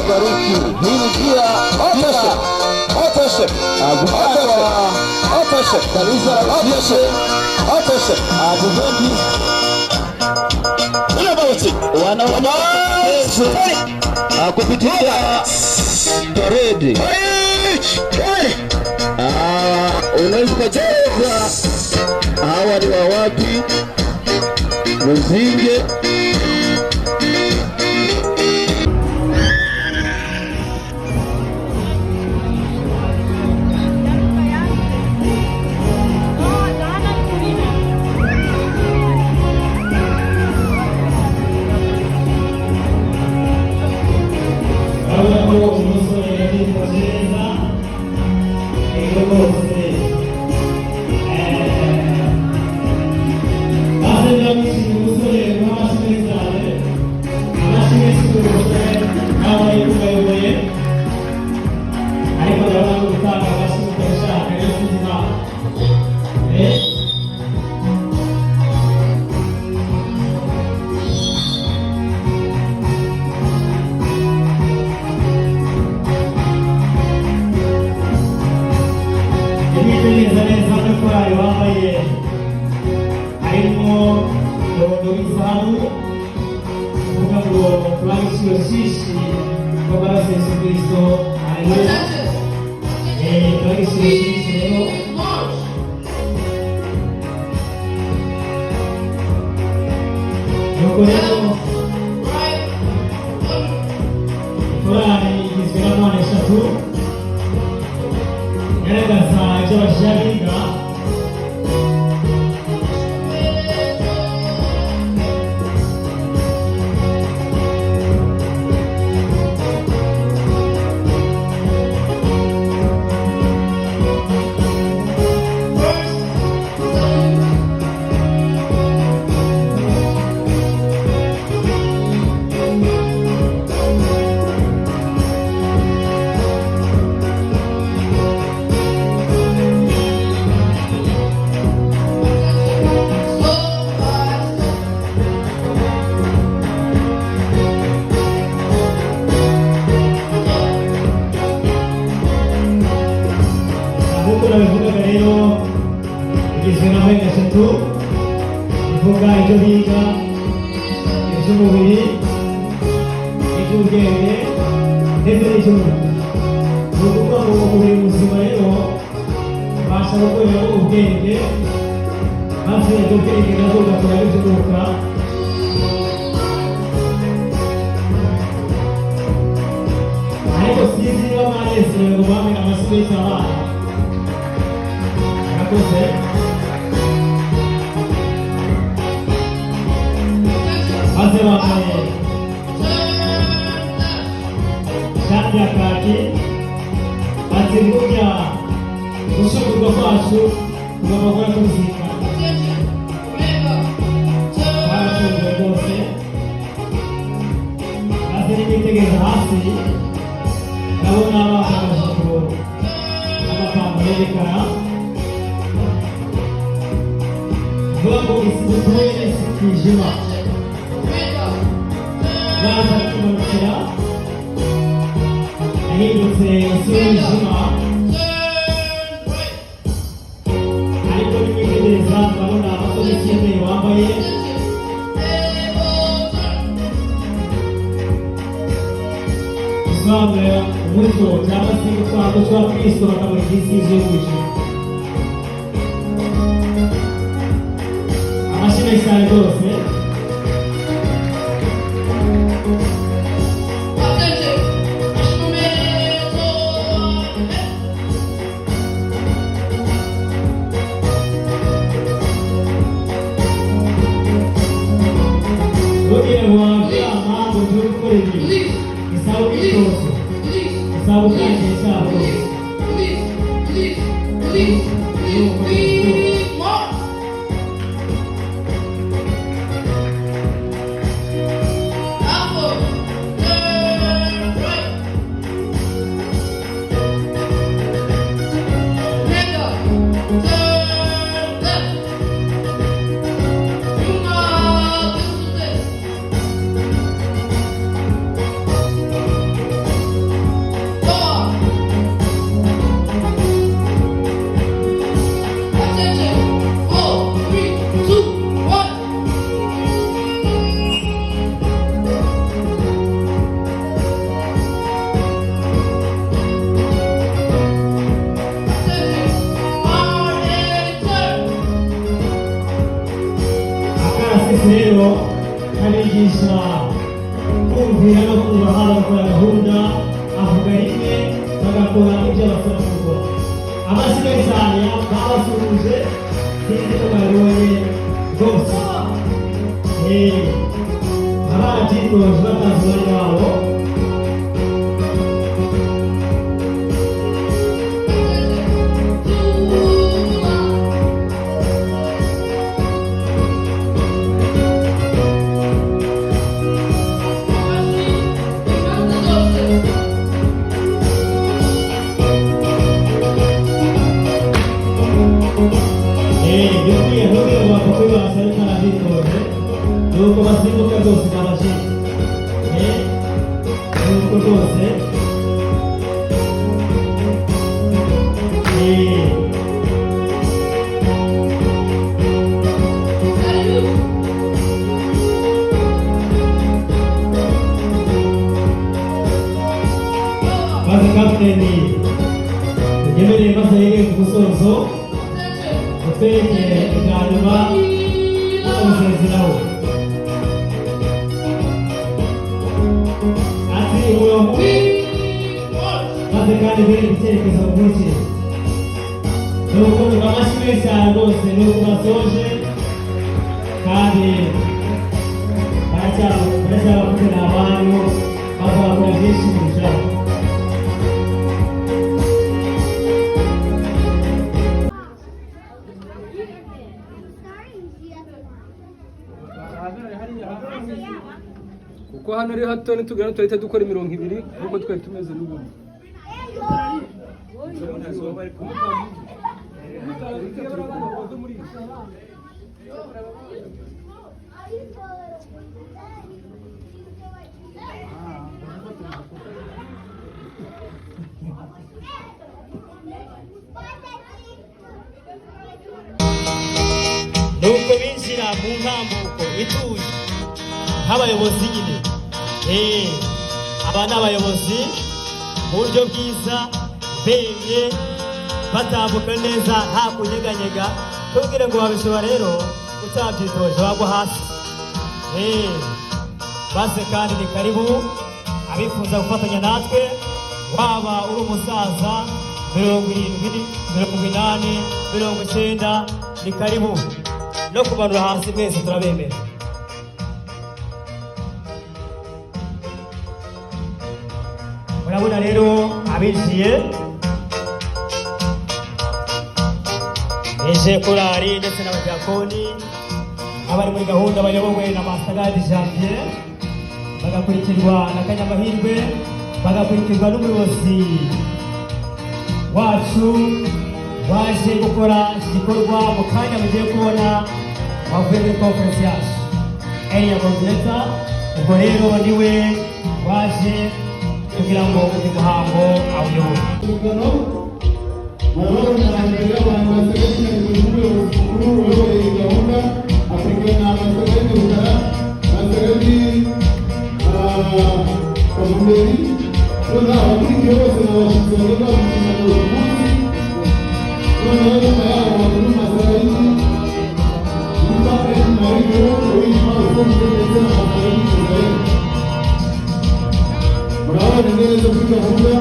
Baruki hingia Oteshe Kaliza Oteshe Abubendi Unabawati wana kupitia parade unaweza kucheza hawa ni wa wapi Muzinge n'abafungura haba gukora gahunda avuga rimwe bagakora ibyo basaba gukora. Abasigaye cyane babasuhuje sinzi ko babibonye rwose. Abana byitoje batazi umwanya wabo. Nuko basimbuka rwose n'abashinzwe nuko rwose maze kapiteni tugemereye maze yige ku musozo utwereke ibya nyuma n'ubusezeraho. Maze kandi biri icyerekezo bukurikira nuko amashyi menshi cyane rwose nuko basoje kandi baracyabakuze ni abantu bazakora byinshi kurushaho. kuko hano ari hato nitugana tuhita dukora imirongo ibiri nkuko twari tumeze n'ubundi. Nuko binjira mu ntambuko ituje nk'abayobozi nyine. Aba ni abayobozi mu buryo bwiza bemye batambuka neza nta kunyeganyega. Tubwire ngo wabishobora rero utabyitoje wagwa hasi. Base kandi ni karibu abifuza gufatanya natwe, waba uri umusaza 70, 80, 90, ni karibu no kumanura hasi mwese turabemera. Murabona rero abinjiye eje korari ndetse n'abadiakoni abari muri gahunda bayobowe na Masagadi Janvier, bagakurikirwa na Kanyamahirwe, bagakurikirwa n'umuyobozi wacu waje gukora iki gikorwa. Mu kanya mugiye kubona wavuye muri conference yacu area coordinator, ubwo rero niwe waje kugira ngo uyu muhango awuyobore. Murabona imbere y'abantu basegeje umuyobozi mukuru uyoboye iyi gahunda akurikirana Masagadi Rukara, Masagadi Kamumberi, noneho abakurikiye bose n'abashyitsi bagenda mu kiganiro uyu munsi. Noneho nyuma yaho bakuru Masagadi Rukara Marigero uwitwa Ufunze ndetse na Masagadi Rukara. Murabona neza kuri gahunda.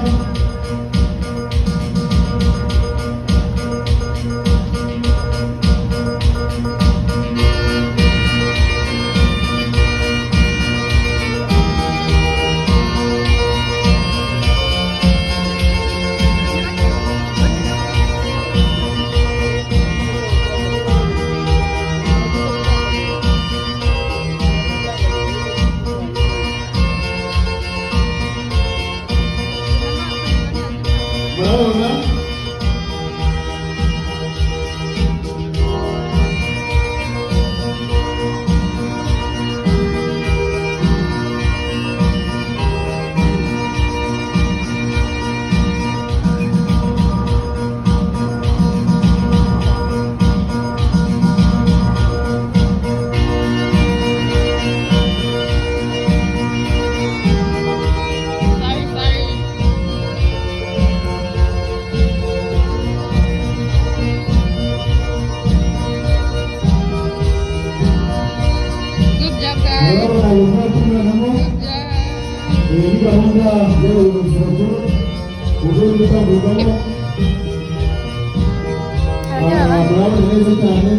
Ini gahunda y'ubuyobozi bakuru uburyo gutangirwamo murabona neza cyane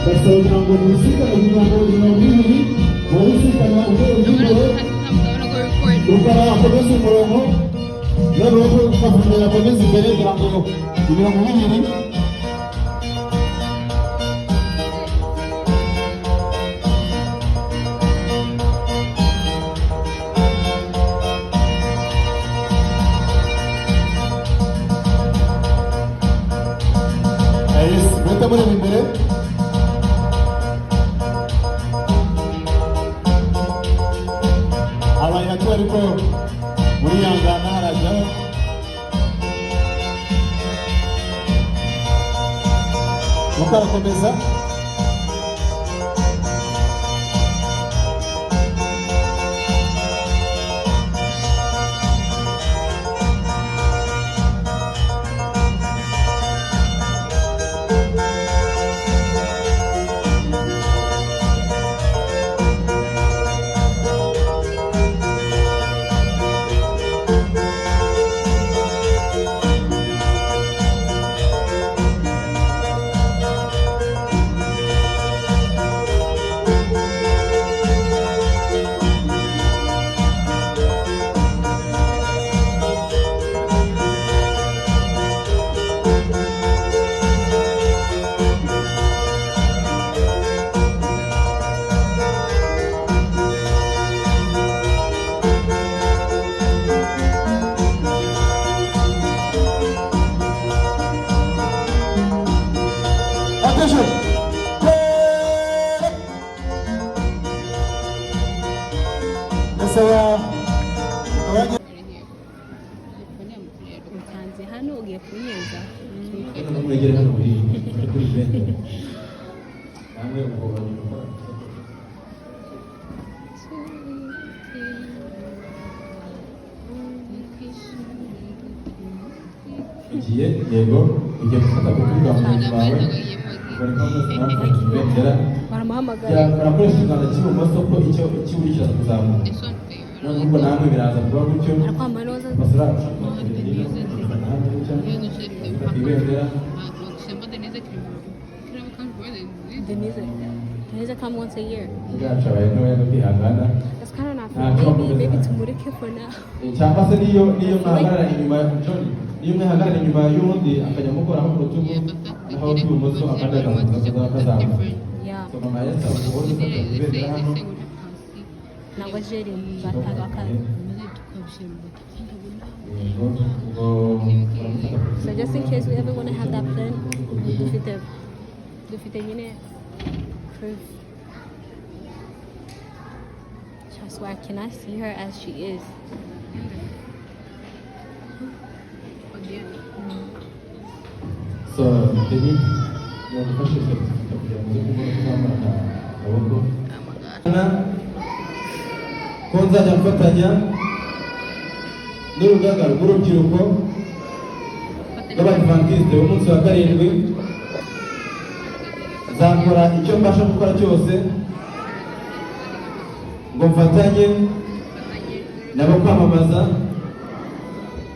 ndasaba kugira ngo mubisikane kugira ngo mirongo ibiri mubisikana urwego rw'imbere rukaba akomeza umurongo noneho ukavugira akomeza imbere kugira ngo mirongo ibiri muri imbere abaye hato ariko muri yangana harajyaho mukarakomeza utanze hano ugiye kunyeza mwegere hano muri bende namwe ubwo igiye yego ugiye gufata kuri gahunda zawe baramuhamagara barakoresha ikiganza cy'ibumoso ko icyo cy'iburyo kuzamuka nubwo namwe biraza kuba gutyo basura Denise come once a year. That's kind of not fair. Maybe tumurike for now. cyangwa se niyo mwahagarara inyuma niyo mwahagarara inyuma y'undi akajya mukoraho ku rutugu naho rw'ibumoso akandi akazamuka so mama yasa ubundi ufata ibendera hano ntabwo jeri batanga akazi. So just in case we ever want to have that plan, dufite nyine proof. I swear, can I see her as she is? so jadi yadufashe kugira ngo uze kuzamura akaboko ko nzajya mfatanya n'urugaga rw'urubyiruko rw'abadivantisite b'umunsi wa karindwi nzakora icyo mbasha gukora cyose ngo mfatanye nabo kwamamaza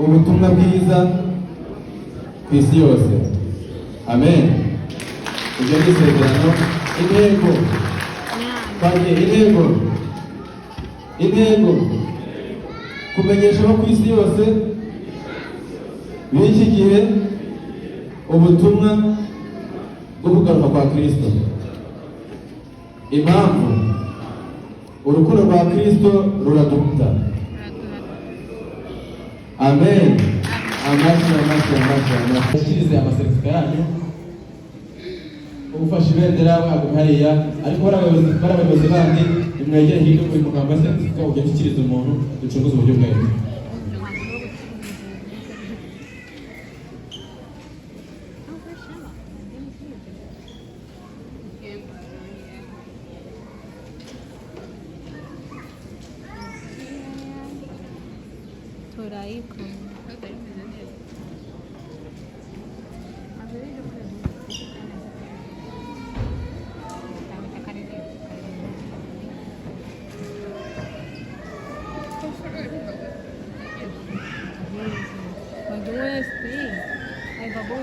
ubutumwa bwiza ku isi yose. Amen. Ibyo ni isezerano. Intego kumenyesha abo ku isi yose b'iki gihe ubutumwa bwo kugaruka kwa Kristo. Impamvu urukundo rwa Kristo ruradukunda. Amen. Ashirize amasertifika yanyu ufashe ibendera wagumye hariya ariko barabayobozi bandi nimwegere hino kuri muganga sertifika ujya gushyikiriza umuntu ducunguza uburyo bwawe.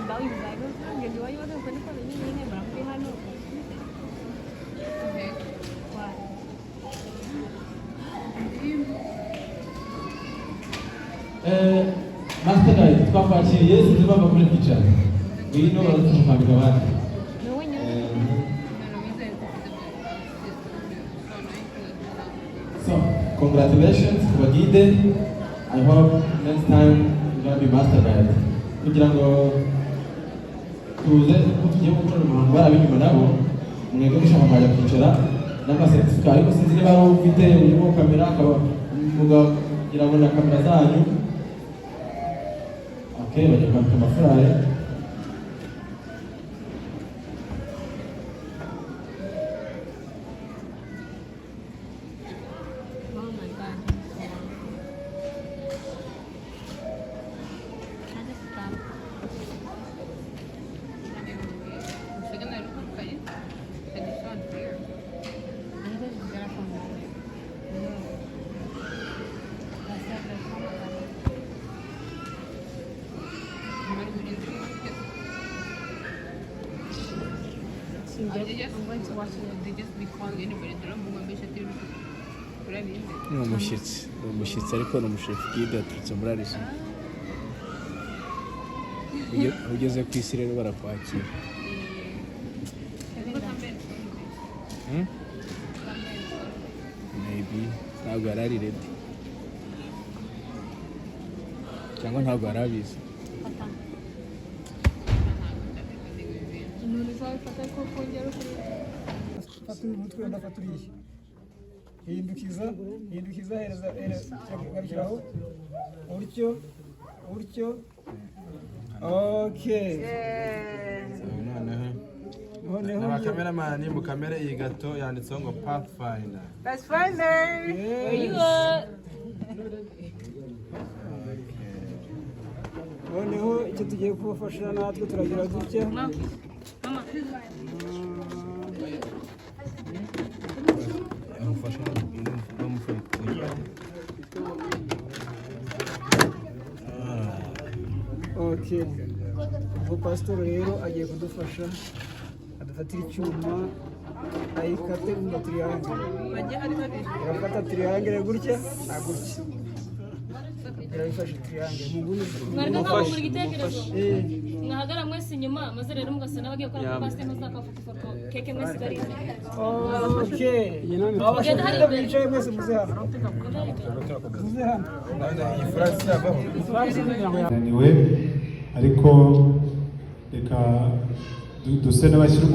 bảo gì vậy nó nhìn quá nó phải nó có những cái này mà đi hai nữa Master Guide twakwakiriye sinzi bava kuri kwicara ngwino baratufambira abandi so congratulations to Bagide. I hope next time you're going to be Master Guide kugira ngo tuze tugiye gukora umuhango barabinyuma nabo mwebwe mushaka kwaja kwicara n'amasertifika ariko sinzi niba ari ufite urimo kamera akaba kugira ngo na kamera zanyu okay bajya kwandika amafaranga ni umushyitsi ariko ni umushefu guide yaturutse muri Arizona ugeze ku isi rero barakwakira maybe ntabwo yari ari ready cyangwa ntabwo yari abizi fata umutwe ndafata uriye hindukiza hereza garukiraho utyo okay noneho n'abakameramani mu kamera iyi gato yanditseho ngo Pathfinder. noneho icyo tugiye kubafasha natwe turagira dutya okay ubu pastor rero agiye kudufasha adufatira icyuma ayikate mu triangle afata triangle gutya agutya yarafashe triangle mu nguni mwaragakora igitekerezo mwahagara mwese inyuma maze rero mugasa n'abagiye gukora pastor muzakafata ifoto keke mwese bari okay abashaka bicaye mwese muze hano iyi France yabaho niwe ariko reka duse n'abashyira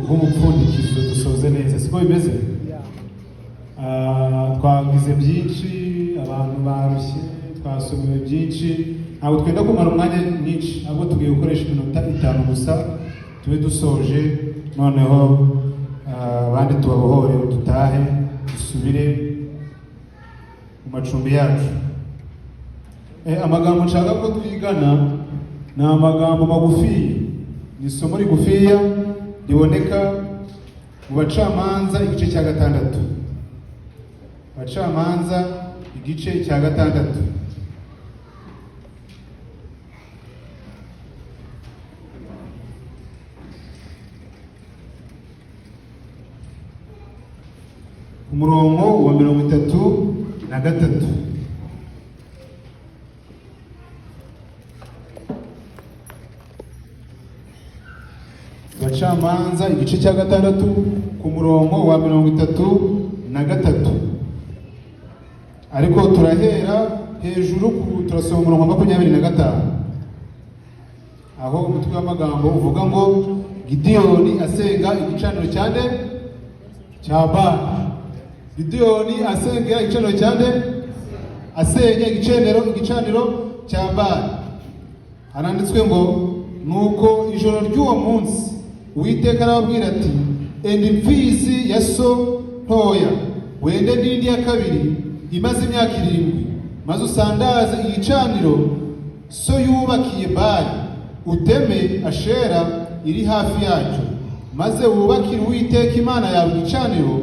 nk'umupfundikizo dusoze neza siko bimeze twagize byinshi abantu barushye twasomewe byinshi ntabwo twenda kumara umwanya mwinshi ahubwo tugiye gukoresha iminota 5 gusa tube dusoje noneho abandi tubabohore dutahe dusubire mu macumbi yacu amagambo nshaka ko twigana ni amagambo magufi ni isomo rigufiya riboneka mu Bacamanza igice cya 6 Bacamanza igice cya 6 umurongo wa 33 Bacamanza igice cya 6 ku murongo wa 33 ariko turahera hejuru turasoma umurongo wa 25 aho umutwe w'amagambo uvuga ngo Gideyoni asenga igicaniro cyane cya Bali. Gideyoni asenga igicaniro cyane asenya igicaniro cya Bali. Haranditswe ngo nuko ijoro ry'uwo munsi Uwiteka arababwira ati enda imfizi ya so ntoya wende n'indi ya kabiri imaze imyaka 7 maze usandaze igicaniro so yubakiye Bali uteme Ashera iri hafi yacyo maze wubakire Uwiteka Imana yawe igicaniro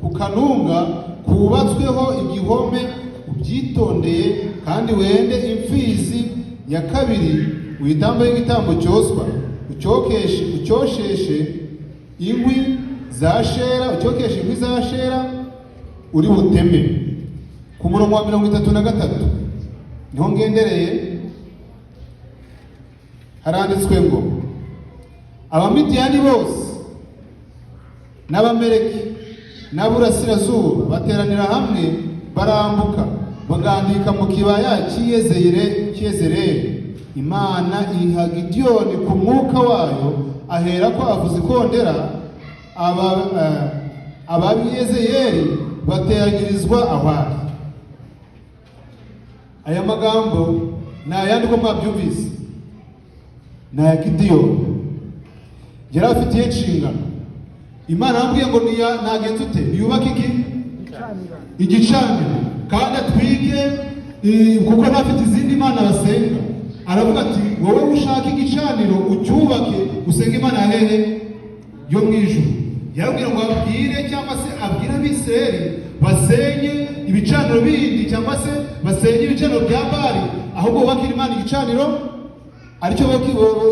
ku kanunga kubatsweho igihome ubyitondeye kandi wende imfizi ya kabiri uyitambeho igitambo cyoswa, ucyosheshe inkwi za shera, ucyokeshe inkwi za shera, uri buteme. Ku murongo wa 33 niho ngendereye, haranditswe ngo Abamidiyani bose n'Abameleki n'Aburasirazuba bateranira hamwe, barambuka bagandika mu kibaya cy'Iyezereli. Imana iha Gideyoni ku mwuka wayo, ahera ko avuza ikondera, ab'Iyezereli bateranyirizwa ahari. Aya magambo ni ayandi ko mwabyumvise, ni aya Gideyoni. Yari afitiye inshingano. Imana yambwiye ngo nagenze ute yubake igicaniro kandi atwige, kuko ntafite izindi mana basenga. Aravuga ati wowe ushaka igicaniro ucyubake, usenge Imana hehe yo mu ijuru. Yarabwira ngo abwire cyangwa se abwire Abisirayeli basenye ibicaniro bindi cyangwa se basenye ibicaniro bya Bali, ahubwo bubakire Imana igicaniro aricyo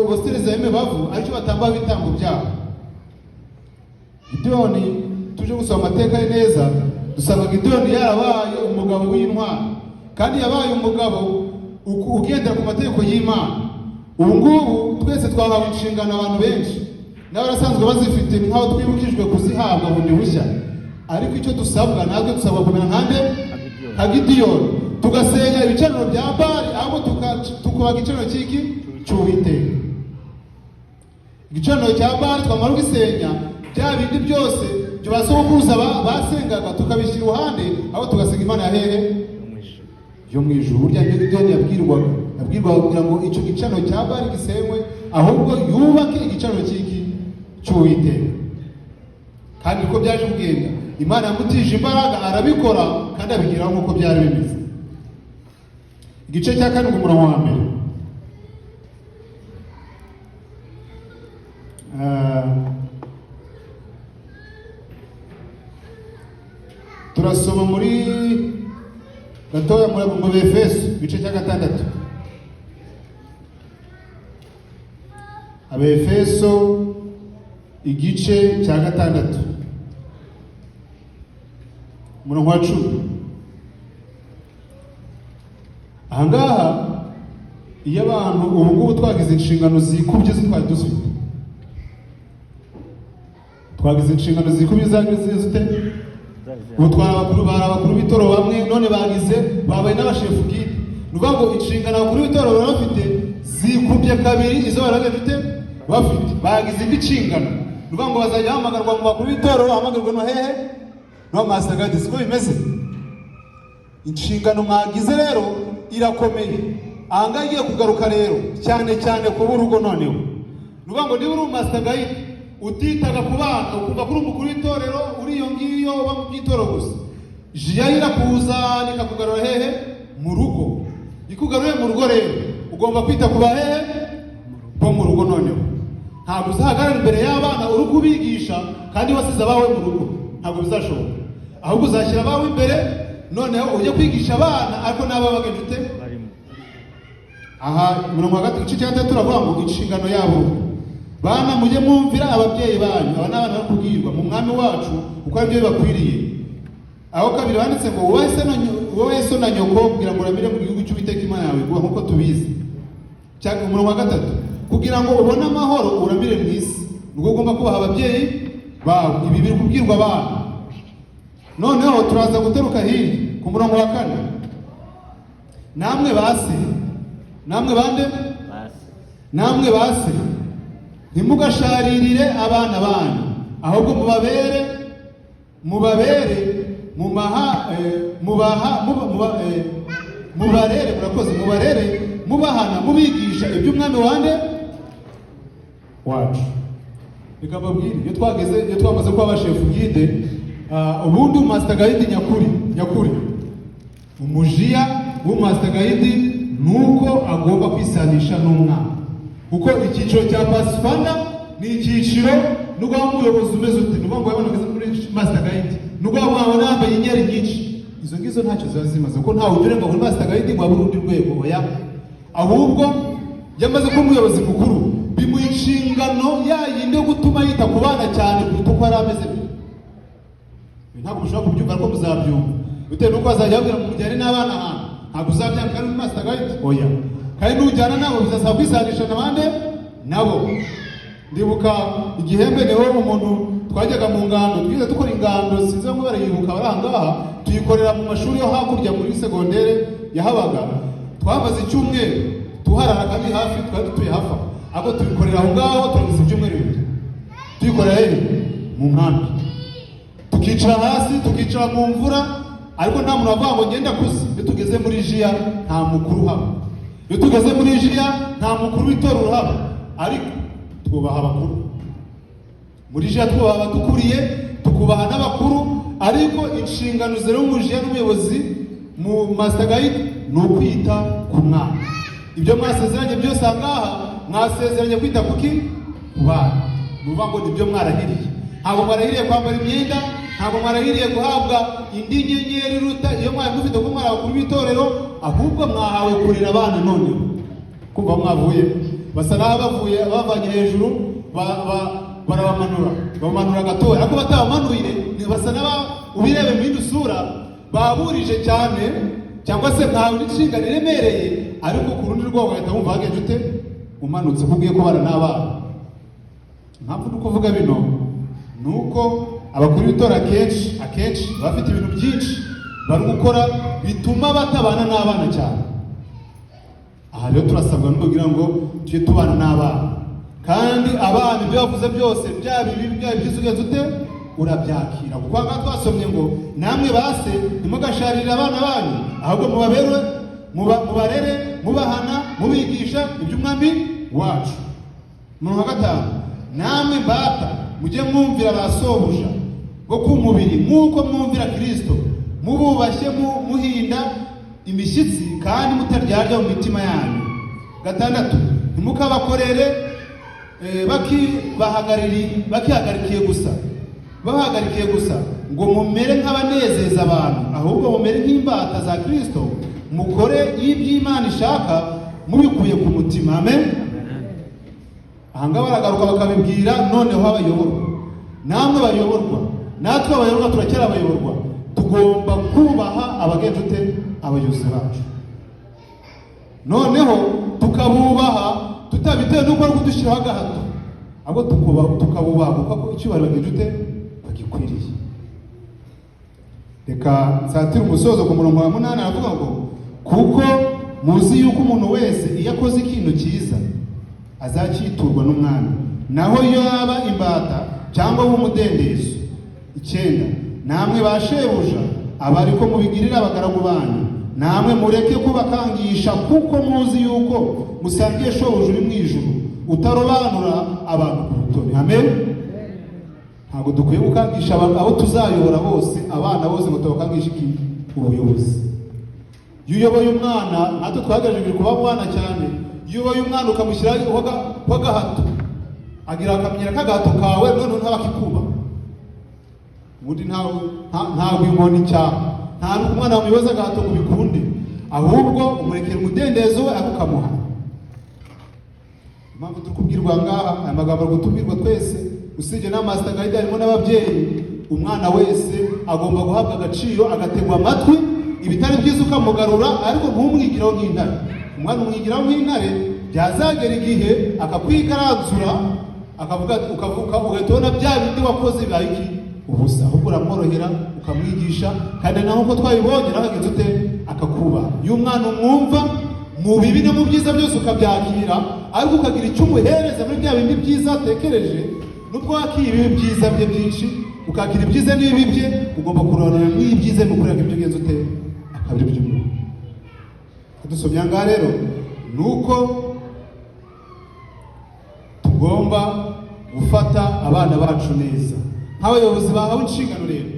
bosereza yeme bavu, aricyo batambaho ibitambo byabo. Gideyoni tuje gusoma amateka ye neza, dusanga Gideyoni yarabaye umugabo w'intwari, kandi yabaye umugabo ugendera ku mategeko y'Imana. Ubu ngubu twese twahawe inshingano, abantu benshi n'abarasanzwe bazifite nk'aho twibukijwe kuzihabwa bundi bushya, ariko icyo dusabwa natwe dusabwa kumera nka Gideyoni, tugasenya ibicaniro bya Bali, ahubwo tukubaka igicaniro cy'iki cy'Uwiteka. Igicaniro cya Bali twamara kugisenya, bya bindi byose byo basokuruza basengaga tukabishyira iruhande, aho tugasenga Imana hehe yo mu ijuru. Burya Gideyoni yabwirwaga kugira ngo icyo gicaniro cya Bali gisenywe, ahubwo yubake igicaniro cy'iki cy'Uwiteka. Kandi uko byaje kugenda, Imana yamutije imbaraga, arabikora kandi abigiraho nk'uko byari bimeze. Igice cya 7 umurongo wa 1. Turasoma muri gatoya mu Efeso igice cya 6. Abefeso igice cya 6 umurongo wa 10. Ahangaha iyo abantu ubu ngubu twagize inshingano zikubye twari dufite, twagize inshingano zikubye zite, ubu twari abakuru b'itoro bamwe, none babaye n'abashefu bwite. Ni ukuvuga ngo inshingano abakuru b'itoro bari bafite zikubye kabiri izo baragafite bafite, bagize indi nshingano. Ni ukuvuga ngo bazajya bahamagarwa mu bakuru b'itoro, bahamagarwa no hehe no masagadi. Siko bimeze. Inshingano mwagize rero irakomeye. Ahangaha igiye kugaruka rero cyane cyane ku burugo. Noneho ni ukuvuga ngo niba uri umasagadi utitaga ku bana, ukumva kuri umukuru w'itorero uri iyo ngiyo uba mu by'itoro gusa, jiya irakuza nikakugarura hehe mu rugo. Ikugaruye mu rugo rero ugomba kwita ku bahehe bo mu rugo. Noneho ntabwo uzahagarara imbere y'abana uri kubigisha kandi wasize abawe mu rugo, ntabwo bizashoboka. Ahubwo uzashyira abawe imbere, noneho ujye kwigisha abana ariko n'aba bagejute barimo. Aha umurongo wa 3 igice cya 3 turavuga ngo inshingano yabo, bana mujye mwumvira ababyeyi banyu. Aba n'abana bakubwirwa mu mwami wacu uko ari byo bibakwiriye. Aho kabiri handitse ngo wowe so na nyoko kugira ngo uramire mu gihugu cy'Uwiteka Imana yawe, kuba nk'uko tubizi. Cyangwa umurongo wa 3 kugira ngo ubone amahoro uramire mu isi, nuko ugomba kubaha ababyeyi bawe. Ibi biri kubwirwa abana. Noneho turaza guteruka hino ku murongo wa 4. Namwe base, namwe bande namwe base, ntimugasharirire abana banyu, ahubwo mubarere mubahana mubigisha iby'umwami wande wacu. Reka mbabwire, iyo twamaze kuba abashefu gide, ubundi master guide nyakuri umujiya w'umaster guide nuko agomba kwisanisha n'umwana, kuko icyiciro cya pasifanda ni icyiciro nubwo umuyobozi umeze ute, nubwo yabonageze muri master guide, nubwo wabona yambaye inyeri nyinshi, izo ngizo ntacyo ziba zimaze, kuko ntawe ugire ngo muri master guide ngo abe urundi rwego. Oya, ahubwo yamaze kuba umuyobozi mukuru bimuha inshingano yayindi yo gutuma yita ku bana cyane kuruta uko yari ameze. Ntabwo mushobora kubyumva ariko muzabyumva bitewe n'uko azajya abwira ngo mujyane n'abana ahantu, ntabwo uzabyanga kandi uri master guide, oya, kandi n'ujyana nabo bizasaba kwisanisha n'abandi nabo. Ndibuka igihembe niho umuntu twajyaga mu ngando, twize dukora ingando, sinzi ngo barayibuka barangaha, tuyikorera mu mashuri yo hakurya muri segondere yahabaga. Twamaze icyumweru tuharara kandi hafi, twari dutuye hafi aho tubikorera aho ngaho, turagize ibyumweru bibiri tuyikorera mu nkambi, tukicara hasi, tukicara mu mvura, ariko nta muntu avuga ngo ngenda kuze. Iyo tugeze muri jiya nta mukuru haba, iyo tugeze muri jiya nta mukuru w'itorero haba, ariko twubaha abakuru. Muri jiya twubaha abadukuriye, tukubaha n'abakuru, ariko inshingano zero umujiya n'umuyobozi mu master guide ni ukwita ku mwana. Ibyo mwasezeranye byose ahangaha mwasezeranye kwita kuki ku bana, nuvuga ngo nibyo mwarahiriye. Ntabwo mwarahiriye kwambara imyenda, ntabwo mwarahiriye guhabwa indi nyenyeri iruta iyo mwari mufite ko mwari abakuru b'itorero, ahubwo mwahawe kurera abana. None kumva mwavuye basa n'aho bavuye bavanye hejuru barabamanura gatoya, ariko batabamanuye basa n'aba ubirebe mu yindi sura baburije cyane, cyangwa se ntawe n'inshingano iremereye, ariko ku rundi rwego ugahita wumva hagenje ute umanutse kubwiye ko bana n'abana. Impamvu ni ukuvuga bino ni uko abakuru b'itora akenshi bafite ibintu byinshi bari gukora bituma batabana n'abana cyane. Aha rero turasabwa no kugira ngo tujye tubana n'abana, kandi abana ibyo bavuze byose byaba ibibi byaba ibyiza ugenza ute urabyakira, kuko aha twasomye ngo namwe base ntimugasharire abana banyu, ahubwo mubarere mubahana mubigisha iby'umwami wacu. Umurongo wa 5, namwe mbata mujye mwumvira ba sobuja bo ku mubiri nk'uko mwumvira Kristo, mububashye muhinda imishyitsi kandi mutaryarya mu mitima yanyu. 6, ntimukabakorere bahagarikiye gusa ngo mumere nk'abanezeza abantu, ahubwo mumere nk'imbata za Kristo, mukore iby'Imana ishaka mubikuye ku mutima. Amen. Ahangaha baragaruka bakabibwira noneho abayoborwa, namwe bayoborwa, natwe abayoborwa turacyari abayoborwa, tugomba kubaha abagenje ute abayobozi bacu, noneho tukabubaha tutabitewe n'uko ari kudushyiraho agahato, ahubwo tukabubaha kuko icyubahiro bagenje ute bagikwiriye. Reka nsatire umusozo ku murongo wa 8, aravuga ngo kuko muzi yuko umuntu wese iyo akoze ikintu cyiza azakiturwa n'umwami, naho iyo yaba imbata cyangwa w'umudendezo. 9, namwe bashebuja aba ariko mubigirira abagaragu banyu, namwe mureke kubakangisha, kuko muzi yuko musangiye shobuja uri mu ijuru utarobanura abantu ku butoni. Amen. Ntabwo dukwiye gukangisha abo tuzayobora bose, abana bose ngo tubakangishe iki ubuyobozi. Iyo uyoboye umwana, natwe twagerageje kuba mwana cyane, iyo uyoboye umwana ukamushyiraho agahato, agira akamenyera k'agahato kawe, none ntabakikuba. Ubundi ntabwo inkoni icyaha, nta n'uko umwana wamuyoboza agahato ngo bikunde, ahubwo umurekera umudendezo we akukamuha. Impamvu turi kubwirwa ngaha aya magambo ari gutubwirwa twese, usibye na master guide harimo n'ababyeyi. Umwana wese agomba guhabwa agaciro, agategwa amatwi, ibitari byiza ukamugarura, ariko ntumwigiraho nk'intare. Umwana umwigiraho nk'intare, byazagera igihe akakwigaranzura, ukavuka ugahita ubona bya bindi wakoze bibaye iki ubusa, ahubwo uramworohera ukamwigisha, kandi naho uko twabibonye nawe agenze ute akakubaha. Iyo umwana umwumva mu bibi no mu byiza byose ukabyakira, ariko ukagira icyo umuhereza muri bya bindi byiza atekereje, nubwo wakiye ibibi byiza bye byinshi ukagira ibyiza n'ibibi bye, ugomba kuronora n'ibyiza n'ukurega ibyo ugenze ute akabiri by'umuntu. Dusomye ngaha rero nuko tugomba gufata abana bacu neza nk'abayobozi bahawe inshingano. Rero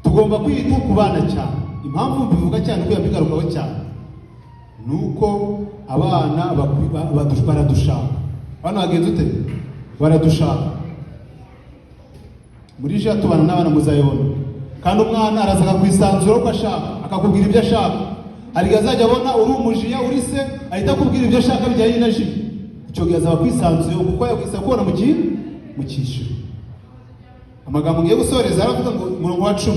tugomba kwita ku bana cyane. Impamvu bivuga cyane ko yabigarukaho cyane nuko abana baradushaka. Abana bagenze ute baradushaka. Muri je tubana n'abana muzayibona, kandi umwana arazaga kwisanzura uko ashaka, akakubwira ibyo ashaka. Hari azajya abona uri umujiya uri se, ahita akubwira ibyo ashaka bijyanye na ji, icyo gihe azaba kwisanzuye kuko yakwisa kubona mu cyiciro. Amagambo ngiye gusoreza aravuga ngo umurongo wa 10,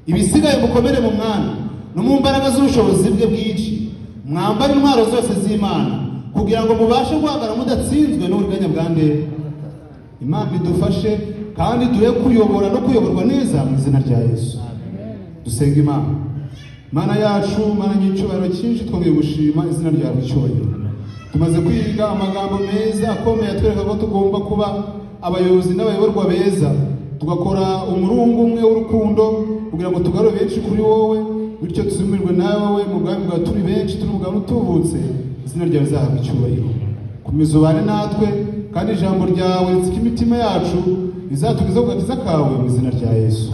ibisigaye mukomere mu mwami no mu mbaraga z'ubushobozi bwe bwinshi, mwambare intwaro zose z'Imana kugira ngo mubashe guhagarara mudatsinzwe n'uburiganya bwa ndera. Imana idufashe kandi duhe kuyobora no kuyoborwa neza mu izina rya Yesu. Dusenga Imana. Mana yacu, Mana nyicubahiro cyinshi, twongeye gushima izina ryawe icyubahiro. Tumaze kwiga amagambo meza akomeye atwereka ko tugomba kuba abayobozi n'abayoborwa beza, tugakora umurungu umwe w'urukundo kugira ngo tugarure benshi kuri wowe, bityo tuzimirwe nawe mu bwami bwa turi benshi, turi umugabo utubutse. Izina ryawe rizahabwa icyubahiro. Komeza ubane natwe kandi ijambo ryawe ritsika imitima yacu rizatugeza ku gakiza kawe mu izina rya Yesu.